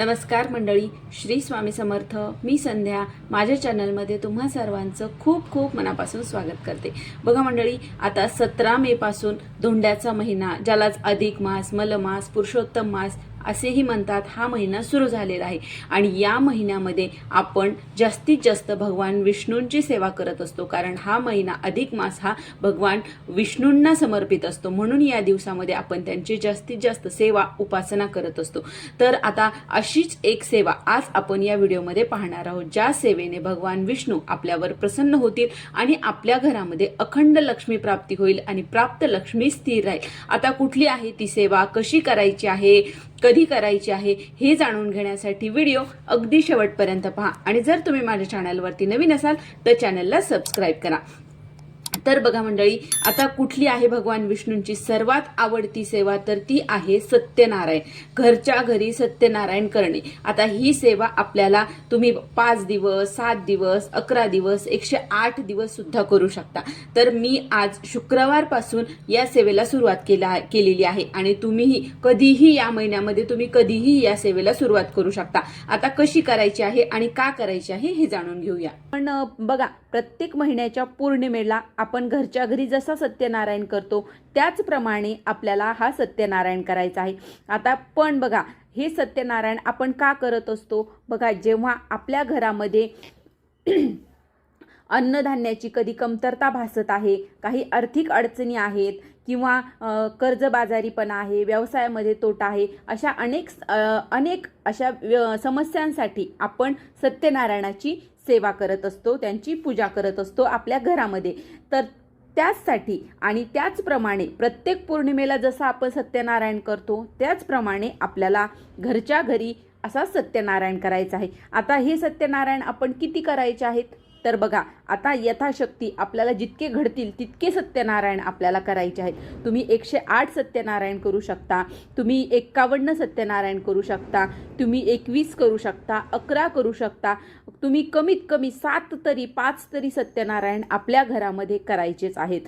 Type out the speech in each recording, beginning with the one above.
नमस्कार मंडळी, श्री स्वामी समर्थ. मी संध्या माझ्या चॅनलमध्ये तुम्हा सर्वांचं खूप खूप मनापासून स्वागत करते. बघा मंडळी, आता 17 मे पासून धोंड्याचा महिना, ज्यालाच अधिक मास, मलमास, पुरुषोत्तम मास असेही म्हणतात, हा महिना सुरू झालेला आहे. आणि या महिन्यामध्ये आपण जास्तीत जास्त भगवान विष्णूंची सेवा करत असतो, कारण हा महिना अधिक मास हा भगवान विष्णूंना समर्पित असतो. म्हणून या दिवसामध्ये आपण त्यांची जास्तीत जास्त सेवा उपासना करत असतो. तर आता अशीच एक सेवा आज आपण या व्हिडिओमध्ये पाहणार आहोत, ज्या सेवेने भगवान विष्णू आपल्यावर प्रसन्न होतील आणि आपल्या घरामध्ये अखंड लक्ष्मी प्राप्ती होईल आणि प्राप्त लक्ष्मी स्थिर राहील. आता कुठली आहे ती सेवा, कशी करायची आहे, कधी करायची आहे, हे जाणून घेण्यासाठी व्हिडिओ अगदी शेवटपर्यंत पहा. आणि जर तुम्ही माझ्या चॅनलवरती नवीन असाल तर चॅनलला सबस्क्राईब करा. तर बघा मंडळी, आता कुठली आहे भगवान विष्णूंची सर्वात आवडती सेवा, तर ती आहे सत्यनारायण. घरच्या घरी सत्यनारायण करणे. आता ही सेवा आपल्याला तुम्ही 5 दिवस, 7 दिवस, 11 दिवस, 108 दिवस सुद्धा करू शकता. तर मी आज शुक्रवारपासून या सेवेला सुरुवात केलेली आहे आणि तुम्हीही कधीही या महिन्यामध्ये तुम्ही कधीही या सेवेला सुरुवात करू शकता. आता कशी करायची आहे आणि का करायची आहे हे जाणून घेऊया. पण बघा, प्रत्येक महिन्याच्या पौर्णिमेला आपण घरच्या घरी जसा सत्यनारायण करतो त्याचप्रमाणे आपल्याला हा सत्यनारायण करायचा आहे. आता पण बघा, हे सत्यनारायण आपण का करत असतो? बघा, जेव्हा आपल्या घरामध्ये अन्नधान्याची कधी कमतरता भासत आहे, काही आर्थिक अडचणी आहेत किंवा कर्जबाजारीपणा आहे, व्यवसायामध्ये तोटा आहे, अशा अनेक अशा समस्यांसाठी आपण सत्यनारायणाची सेवा करत असतो, त्यांची पूजा करत असतो आपल्या घरामध्ये. तर त्याचसाठी आणि त्याचप्रमाणे प्रत्येक पौर्णिमेला जसं आपण सत्यनारायण करतो त्याचप्रमाणे आपल्याला घरच्या घरी असा सत्यनारायण करायचा आहे. आता हे सत्यनारायण आपण किती करायचे आहेत? तर बघा, आता यथाशक्ती आपल्याला जितके घडतील तितके सत्यनारायण आपल्याला करायचे आहेत. तुम्ही 108 सत्यनारायण करू शकता, तुम्ही 51 सत्यनारायण करू शकता, तुम्ही 21 करू शकता, 11 करू शकता. तुम्ही कमीत कमी 7 तरी 5 तरी सत्यनारायण आपल्या घरामध्ये करायचेच आहेत.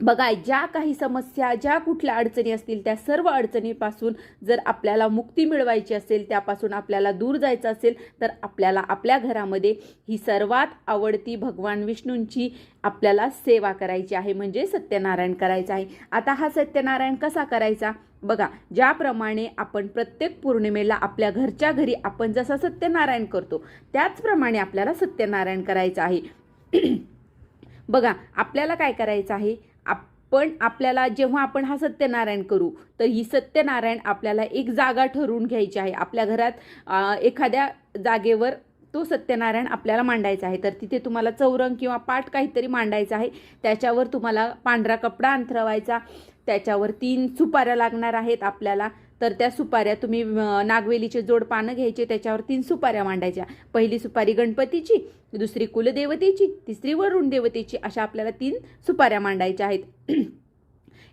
बघा, ज्या काही समस्या, ज्या कुठल्या अडचणी असतील त्या सर्व अडचणीपासून जर आपल्याला मुक्ती मिळवायची असेल, त्यापासून आपल्याला दूर जायचं असेल, तर आपल्याला आपल्या घरामध्ये ही सर्वात आवडती भगवान विष्णूंची आपल्याला सेवा करायची आहे, म्हणजे सत्यनारायण करायचं आहे. आता हा सत्यनारायण कसा करायचा? बघा, ज्याप्रमाणे आपण प्रत्येक पौर्णिमेला आपल्या घरच्या घरी आपण जसं सत्यनारायण करतो त्याचप्रमाणे आपल्याला सत्यनारायण करायचं आहे. बघा, आपल्याला काय करायचं आहे? आपल्याला जेव्हा आपण हा सत्यनारायण करू तर ही सत्यनारायण आपल्याला एक जागा ठरवून घ्यायची आहे. आपल्या घरात एखाद्या जागेवर तो सत्यनारायण आपल्याला मांडायचा आहे. तर तिथे तुम्हाला चौरंग किंवा पाट काहीतरी मांडायचं आहे. त्याच्यावर तुम्हाला पांढरा कपडा अंथरवायचा, त्याच्यावर 3 सुपाऱ्या लागणार आहेत आपल्याला. तर त्या सुपाऱ्या तुम्ही नागवेलीचे जोड पानं घ्यायचे, त्याच्यावर 3 सुपाऱ्या मांडायच्या. पहिली सुपारी गणपतीची, दुसरी कुलदेवतेची, तिसरी वरुण देवतेची, अशा आपल्याला 3 सुपाऱ्या मांडायच्या आहेत.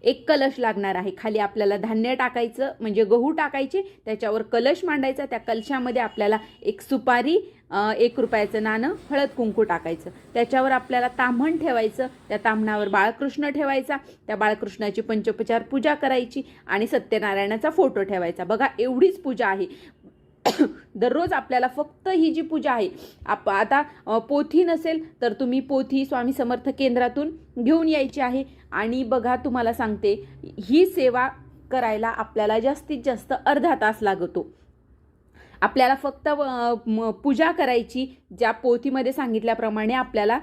एक कलश लागणार आहे. खाली आपल्याला धान्य टाकायचं, म्हणजे गहू टाकायचे, त्याच्यावर कलश मांडायचा. त्या कलशामध्ये आपल्याला एक सुपारी, 1 रुपयाचं नाणं, हळद कुंकू टाकायचं. त्याच्यावर आपल्याला ताम्हण ठेवायचं, त्या ताम्हणावर बाळकृष्ण ठेवायचा, त्या बाळकृष्णाची पंचोपचार पूजा करायची आणि सत्यनारायणाचा फोटो ठेवायचा. बघा, एवढीच पूजा आहे. दररोज आपल्याला फक्त ही जी पूजा आहे, आता पोथी नसेल तर तुम्ही पोथी स्वामी समर्थ केंद्रातून घेऊन यायची आहे. आणि बघा, तुम्हाला सांगते, ही सेवा करायला आपल्याला जास्तीत जास्त अर्धा तास लागतो. आपल्याला फक्त पूजा करायची, ज्या पोथीमध्ये सांगितल्याप्रमाणे आपल्याला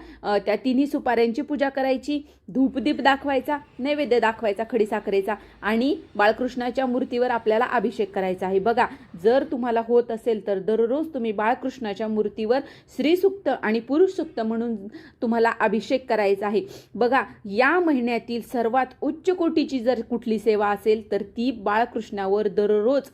त्या 3 सुपाऱ्यांची पूजा करायची, धूपदीप दाखवायचा, नैवेद्य दाखवायचा खडीसाखरेचा आणि बाळकृष्णाच्या मूर्तीवर आपल्याला अभिषेक करायचा आहे. बघा, जर तुम्हाला होत असेल तर दररोज तुम्ही बाळकृष्णाच्या मूर्तीवर श्रीसूक्त आणि पुरुष सूक्त म्हणून तुम्हाला अभिषेक करायचा आहे. बघा, या महिन्यातील सर्वात उच्च कोटीची जर कुठली सेवा असेल तर ती बाळकृष्णावर दररोज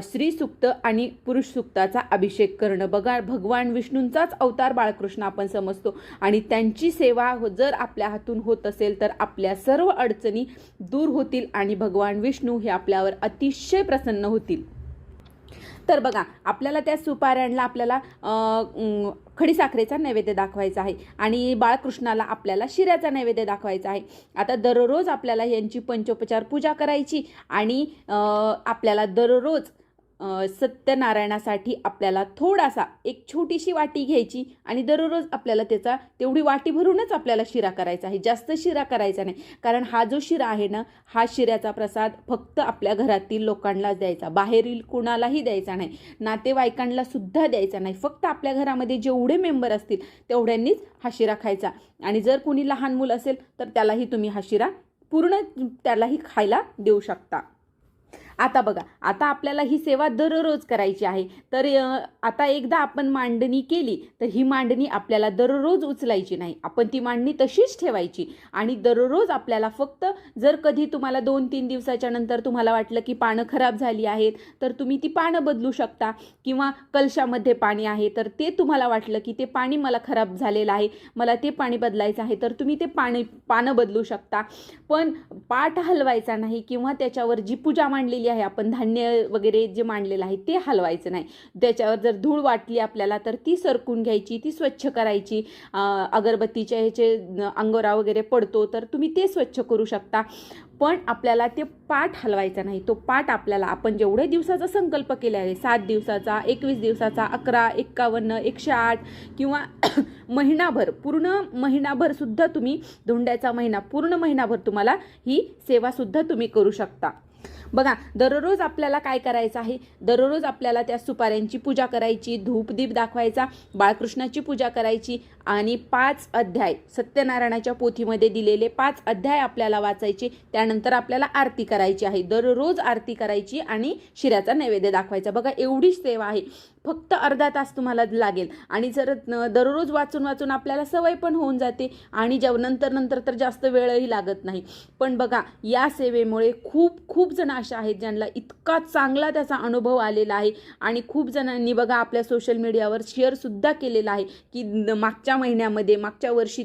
श्रीसूक्त आणि पुरुष सुक्ताचा अभिषेक करणं. बघा, भगवान विष्णूंचाच अवतार बाळकृष्ण आपण समजतो आणि त्यांची सेवा जर आपल्या हातून होत असेल तर आपल्या सर्व अडचणी दूर होतील आणि भगवान विष्णू हे आपल्यावर अतिशय प्रसन्न होतील. तर बघा, आपल्याला त्या सुपाऱ्यांना आपल्याला खडीसाखरेचा नैवेद्य दाखवायचा आहे आणि बाळकृष्णाला आपल्याला शिऱ्याचा नैवेद्य दाखवायचा आहे. आता दररोज आपल्याला यांची पंचोपचार पूजा करायची आणि आपल्याला दररोज सत्यनारायणासाठी आपल्याला थोडासा एक छोटीशी वाटी घ्यायची आणि दररोज आपल्याला त्याचा तेवढी वाटी भरूनच आपल्याला शिरा करायचा आहे, जास्त शिरा करायचा नाही. कारण हा जो शिरा आहे ना, हा शिऱ्याचा प्रसाद फक्त आपल्या घरातील लोकांनाच द्यायचा, बाहेरील कुणालाही द्यायचा नाही, नातेवाईकांना सुद्धा द्यायचा नाही. फक्त आपल्या घरामध्ये जेवढे मेंबर असतील तेवढ्यांनीच हा शिरा खायचा. आणि जर कोणी लहान मूल असेल तर त्यालाही तुम्ही हा शिरा पूर्ण त्यालाही खायला देऊ शकता. आता बघा, आता आपल्याला ही सेवा दररोज करायची आहे. तर आता एकदा आपण मांडणी केली तर ही मांडणी आपल्याला दररोज उचलायची नाही, आपण ती मांडणी तशीच ठेवायची. आणि दररोज आपल्याला फक्त जर कधी तुम्हाला 2-3 दिवसाच्या नंतर तुम्हाला वाटलं की पानं खराब झाली आहेत तर तुम्ही ती पानं बदलू शकता. किंवा कलशामध्ये पाणी आहे तर ते तुम्हाला वाटलं की ते पाणी मला खराब झालेलं आहे, मला ते पाणी बदलायचं आहे, तर तुम्ही ते पानं बदलू शकता. पण पाट हलवायचा नाही किंवा त्याच्यावर जी पूजा मांडलेली आहे, आपण धान्य वगैरे जे मांडलेलं आहे ते हलवायचं नाही. त्याच्यावर जर धूळ वाटली आपल्याला तर ती सरकून घ्यायची, ती स्वच्छ करायची. अगरबत्तीच्या ह्याचे अंगोरा वगैरे पडतो तर तुम्ही ते स्वच्छ करू शकता. पण आपल्याला ते पाट हलवायचा नाही. तो पाट आपल्याला आपण जेवढ्या दिवसाचा संकल्प केला आहे, 7 दिवसाचा, 21 दिवसाचा, 11, 51, 108 किंवा महिनाभर, पूर्ण महिनाभर सुद्धा तुम्ही, धोंड्याचा महिना पूर्ण महिनाभर तुम्हाला ही सेवा सुद्धा तुम्ही करू शकता. बघा, दररोज आपल्याला काय करायचं आहे, दररोज आपल्याला त्या सुपाऱ्यांची पूजा करायची, धूपदीप दाखवायचा, बाळकृष्णाची पूजा करायची आणि 5 अध्याय सत्यनारायणाच्या पोथीमध्ये दिलेले 5 अध्याय आपल्याला वाचायचे. त्यानंतर आपल्याला आरती करायची आहे, दररोज आरती करायची आणि शिऱ्याचा नैवेद्य दाखवायचा. बघा, एवढीच सेवा आहे, फक्त अर्धा तास तुम्हाला लागेल. आणि जर दररोज वाचून वाचून आपल्याला सवय पण होऊन जाते आणि नंतर तर जास्त वेळही लागत नाही. पण बघा, या सेवेमुळे खूप जण अशा आहेत ज्यांना इतका चांगला त्याचा अनुभव आलेला आहे. आणि खूप जणांनी बघा आपल्या सोशल मीडियावर शेअर सुद्धा केलेला आहे की मागच्या वर्षी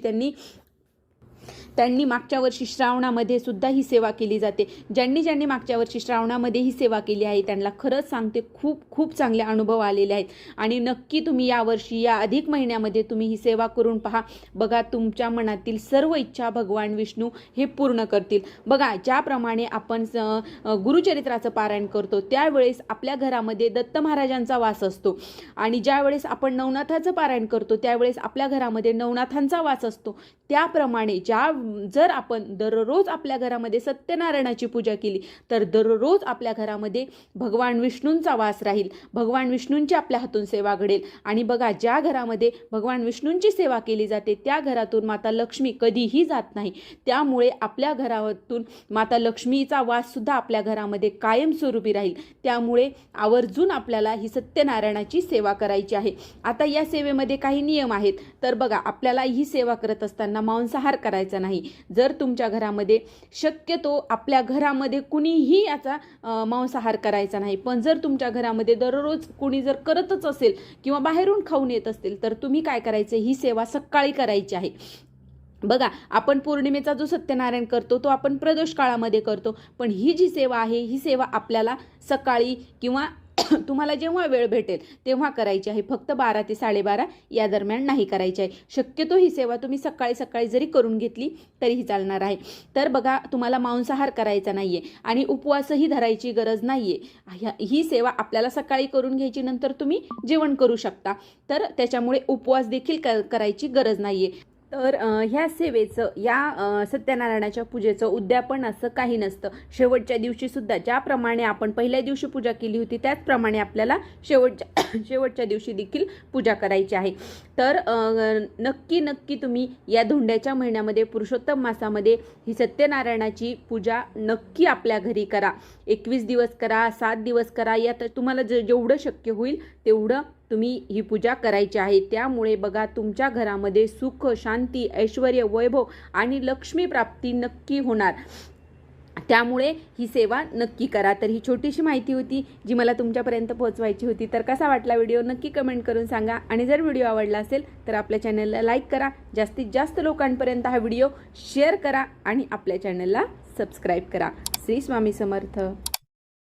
त्यांनी मागच्या वर्षी श्रावणामध्ये सुद्धा ही सेवा केली जाते. ज्यांनी मागच्या वर्षी श्रावणामध्ये ही सेवा केली आहे त्यांना खरंच सांगते खूप चांगले अनुभव आलेले आहेत. आणि नक्की तुम्ही यावर्षी या अधिक महिन्यामध्ये तुम्ही ही सेवा करून पहा. बघा, तुमच्या मनातील सर्व इच्छा भगवान विष्णू हे पूर्ण करतील. बघा, ज्याप्रमाणे आपण गुरुचरित्राचं पारायण करतो त्यावेळेस आपल्या घरामध्ये दत्त महाराजांचा वास असतो. आणि ज्यावेळेस आपण नवनाथाचं पारायण करतो त्यावेळेस आपल्या घरामध्ये नवनाथांचा वास असतो. त्याप्रमाणे जर आपण दररोज आपल्या घरामध्ये सत्यनारायणाची पूजा केली तर दररोज आपल्या घरामध्ये भगवान विष्णूंचा वास राहील, भगवान विष्णूंची आपल्या हातून सेवा घडेल. आणि बघा, ज्या घरामध्ये भगवान विष्णूंची सेवा केली जाते त्या घरातून माता लक्ष्मी कधीही जात नाही. त्यामुळे आपल्या घरातून माता लक्ष्मीचा वास सुद्धा आपल्या घरामध्ये कायमस्वरूपी राहील. त्यामुळे आवर्जून आपल्याला ही सत्यनारायणाची सेवा करायची आहे. आता या सेवेमध्ये काही नियम आहेत. तर बघा, आपल्याला ही सेवा करत असताना मांसाहार करायचा नाही. जर तुमच्या घरामध्ये, शक्यतो आपल्या घरामध्ये कुणीही याचा मांसाहार करायचा नाही. पण जर तुमच्या घरामध्ये दररोज कुणी जर करतच असेल किंवा बाहेरून खाऊन येत असतील तर तुम्ही काय करायचं, ही सेवा सकाळी करायची आहे. बघा, आपण पौर्णिमेचा जो सत्यनारायण करतो तो आपण प्रदोष काळामध्ये करतो. पण ही जी सेवा आहे ही सेवा आपल्याला सकाळी किंवा तुम्हाला जेव्हा वेळ भेटेल तेव्हा करायची आहे. फक्त 12 ते 12:30 या दरम्यान नाही करायची आहे. शक्यतो ही सेवा तुम्ही सकाळी जरी करून घेतली तरीही चालणार आहे. तर बघा, तुम्हाला मांसाहार करायचा नाहीये आणि उपवासही धरायची गरज नाहीये. ही सेवा आपल्याला सकाळी करून घ्यायची, नंतर तुम्ही जेवण करू शकता. तर त्याच्यामुळे उपवास देखील करायची गरज नाहीये. तर ह्या सेवेचं, या सत्यनारायणाच्या पूजेचं उद्यापन असं काही नसतं. शेवटच्या दिवशी सुद्धा ज्याप्रमाणे आपण पहिल्या दिवशी पूजा केली होती त्याचप्रमाणे आपल्याला शेवटच्या दिवशी देखील पूजा करायची आहे. तर नक्की तुम्ही या धोंड्याच्या महिन्यामध्ये, पुरुषोत्तम मासामध्ये ही सत्यनारायणाची पूजा नक्की आपल्या घरी करा. 21 दिवस करा, 7 दिवस करा, यात तुम्हाला जेवढं शक्य होईल तेवढं तुम्ही ही पूजा करायची आहे. त्यामुळे बघा, तुमच्या घरामध्ये सुख, शांती, ऐश्वर्य, वैभव आणि लक्ष्मी प्राप्ती नक्की होणार. त्यामुळे ही सेवा नक्की करा. तर ही छोटीशी माहिती होती जी मला तुमच्यापर्यंत पोहोचवायची होती. तर कसा वाटला व्हिडिओ नक्की कमेंट करून सांगा. आणि जर व्हिडिओ आवडला असेल तर आपल्या चॅनलला लाईक करा, जास्तीत जास्त लोकांपर्यंत हा व्हिडिओ शेअर करा आणि आपल्या चॅनलला सबस्क्राईब करा. श्री स्वामी समर्थ.